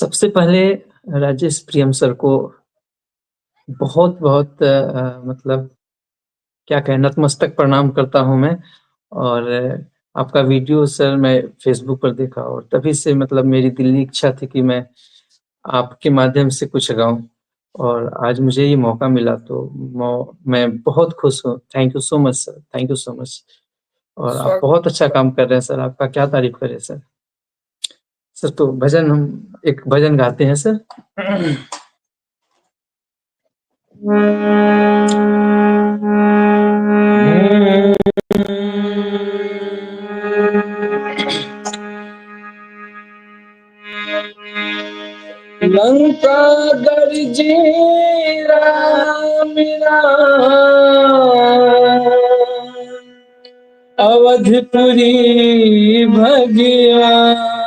सबसे पहले राजेश प्रियम सर को बहुत-बहुत मतलब क्या कहें नतमस्तक प्रणाम करता हूँ मैं और आपका वीडियो सर मैं फ़ेसबुक पर देखा और तभी से मतलब मेरी दिली इच्छा थी कि मैं आपके माध्यम से कुछ गाऊँ और आज मुझे ये मौका मिला तो मौ मैं बहुत खुश हूँ। Thank you so much sir, thank you so much और आप स्वागत बहुत अच्छा काम कर रहे हैं सर, आपका क्या तारीफ़ करें सर। सर तो भजन हम एक भजन गाते हैं सर। लंका गरजे राम राम, अवधपुरी भगवान,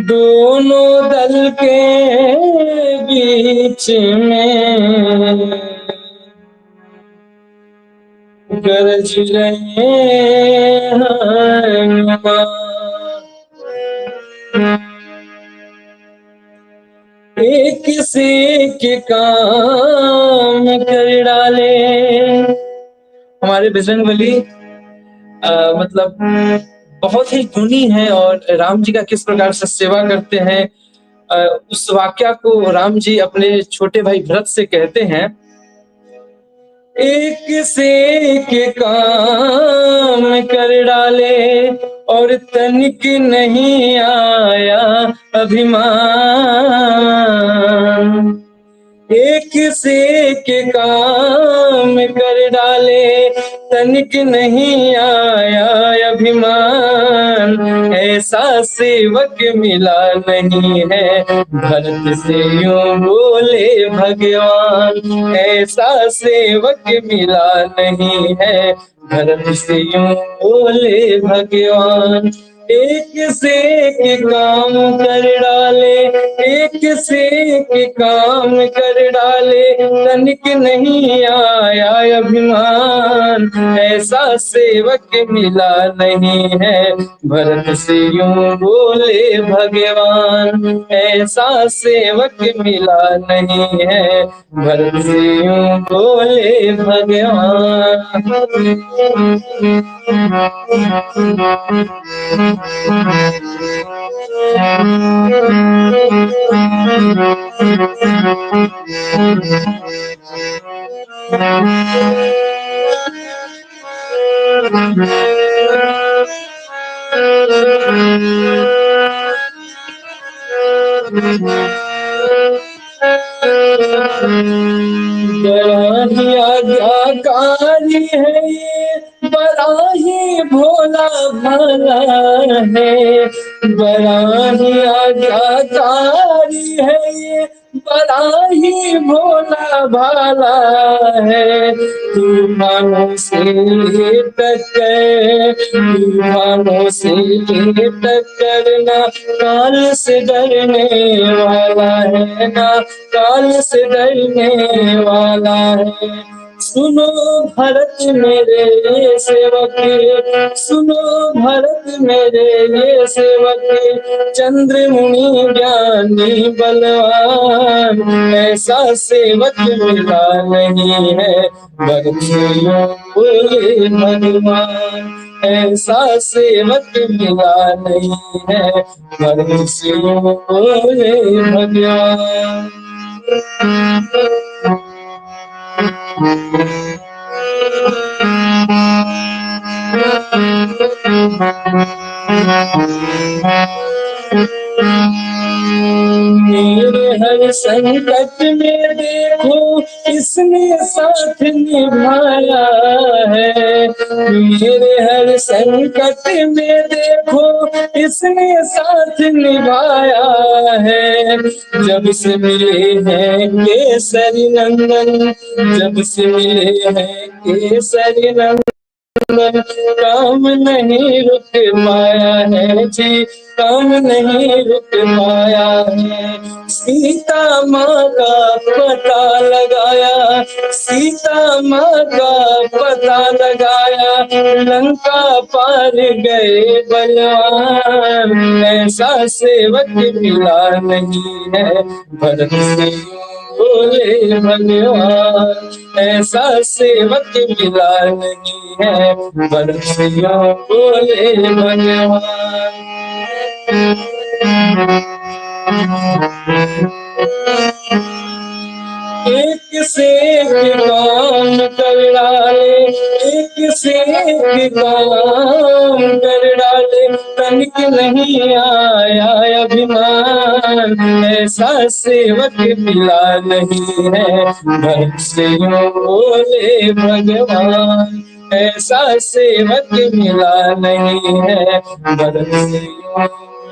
दोनों दल के बीच में गरज रहे हनुमान। एक से एक काम कर डाले। हमारे बजरंगबली मतलब बहुत ही गुणी है और राम जी का किस प्रकार से सेवा करते हैं उस वाक्या को राम जी अपने छोटे भाई भरत से कहते हैं। एक से एक काम कर डाले और तनिक नहीं आया अभिमान। एक से एक काम कर डाले तनिक नहीं आया अभिमान। ऐसा सेवक मिला नहीं है भरत से यूं बोले भगवान। ऐसा सेवक मिला नहीं है भरत से यूं बोले भगवान। एक से एक काम कर डाले, एक से एक काम कर डाले तनिक नहीं आया अभिमान। ऐसा सेवक मिला नहीं है भरत से यूं बोले भगवान। ऐसा सेवक मिला नहीं है भरत से यूं बोले भगवान। बड़ा ही आज्ञाकारी है ये, बड़ा ही भोला भाला है। बड़ा ही आज्ञाकारी है ये, बड़ा ही भोला भाला है। तूफानों से टक्कर, तूफानों से टक्कर ना काल से डरने वाला है, ना काल से डरने वाला है। सुनो भरत मेरे ये सेवक, सुनो भरत मेरे ये सेवक, चंद्रमुनि ज्ञानी बलवान। ऐसा सेवक मिला नहीं है भरत से यूं बोले भगवान। ऐसा सेवक मिला नहीं है भरत से यूं बोले भगवान। मेरे हर संकट में देखो इसने साथ निभाया है। मेरे हर संकट में देखो इसने साथ निभाया है। जब से मिले हैं केसरी नंदन, जब से मिले हैं केसरी नंदन, काम नहीं रुक पाया है जी, काम नहीं रुक पाया है। सीता माँ का पता लगाया, सीता माँ का पता लगाया, लंका पार गए बलवान। ऐसा सेवक मिला नहीं है, भरत से बोले भगवान। ऐसा सेवक मिला नहीं है, भरत से बोले भगवान। एक से एक काम कर डाले, एक से एक काम कर डाले, तनिक नहीं आया अभिमान। ऐसा सेवक मिला नहीं है, भक्त से यूं बोले भगवान। ऐसा सेवक मिला नहीं है, भक्त से यूं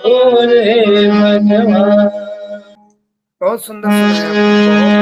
बोले भगवान। बहुत सुंदर सुनाया आपने, बहुत